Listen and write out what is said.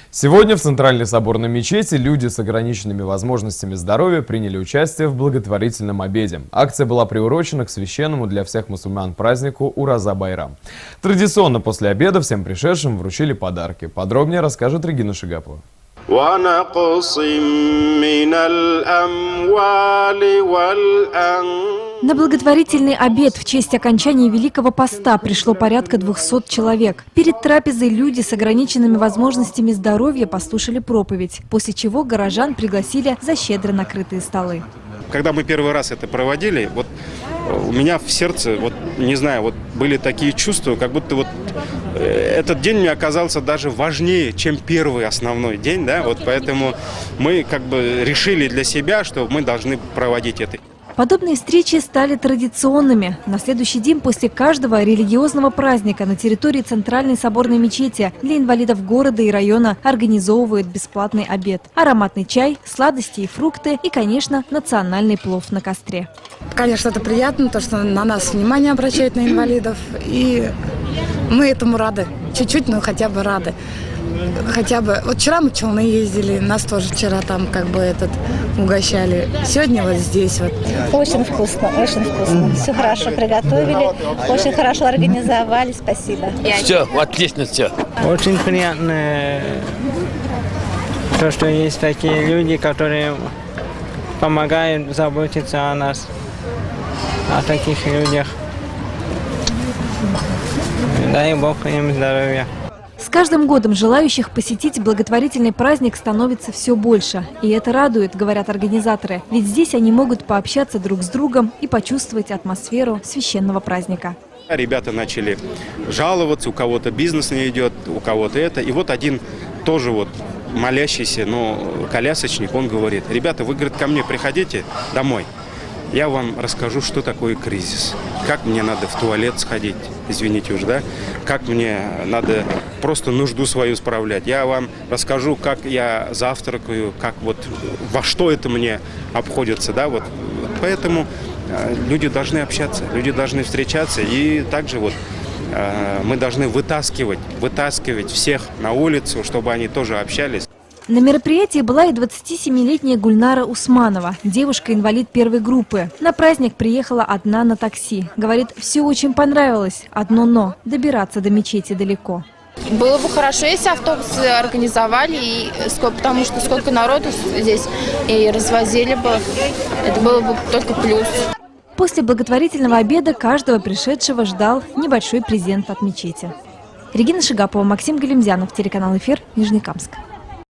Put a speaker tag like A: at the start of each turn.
A: Сегодня в Центральной соборной мечети люди с ограниченными возможностями здоровья приняли участие в благотворительном обеде. Акция была приурочена к священному для всех мусульман празднику Ураза-Байрам. Традиционно после обеда всем пришедшим вручили подарки. Подробнее расскажет Регина Шигапова.
B: На благотворительный обед в честь окончания Великого Поста пришло порядка 200 человек. Перед трапезой люди с ограниченными возможностями здоровья послушали проповедь, после чего горожан пригласили за щедро накрытые столы.
C: Когда мы первый раз это проводили, вот у меня в сердце, не знаю, были такие чувства, как будто этот день мне оказался даже важнее, чем первый основной день, да, поэтому мы решили для себя, что мы должны проводить это.
B: Подобные встречи стали традиционными. На следующий день после каждого религиозного праздника на территории Центральной соборной мечети для инвалидов города и района организовывают бесплатный обед. Ароматный чай, сладости и фрукты и, конечно, национальный плов на костре.
D: Конечно, это приятно, то, что на нас внимание обращают, на инвалидов. И мы этому рады. Чуть-чуть, но хотя бы рады. Хотя бы, вчера мы в Челны ездили, нас тоже вчера там угощали. Сегодня здесь .
E: Очень вкусно, очень вкусно. Все хорошо приготовили, очень хорошо организовали, спасибо.
F: Все, отлично все.
G: Очень приятно, то, что есть такие люди, которые помогают заботиться о нас, о таких людях. Дай Бог им здоровья.
B: С каждым годом желающих посетить благотворительный праздник становится все больше. И это радует, говорят организаторы. Ведь здесь они могут пообщаться друг с другом и почувствовать атмосферу священного праздника.
C: Ребята начали жаловаться, у кого-то бизнес не идет, у кого-то это. И один тоже молящийся, но колясочник, он говорит: ребята, вы, говорит, ко мне приходите домой. Я вам расскажу, что такое кризис. Как мне надо в туалет сходить, извините уж, да? Как мне надо просто нужду свою справлять. Я вам расскажу, как я завтракаю, во что это мне обходится, да? Поэтому люди должны общаться, люди должны встречаться. И также мы должны вытаскивать всех на улицу, чтобы они тоже общались.
B: На мероприятии была и 27-летняя Гульнара Усманова, девушка-инвалид первой группы. На праздник приехала одна на такси. Говорит, все очень понравилось. Одно но – добираться до мечети далеко.
H: Было бы хорошо, если автобусы организовали, потому что сколько народу здесь, и развозили бы. Это было бы только плюс.
B: После благотворительного обеда каждого пришедшего ждал небольшой презент от мечети. Регина Шигапова, Максим Галимзянов, телеканал «Эфир», Нижнекамск.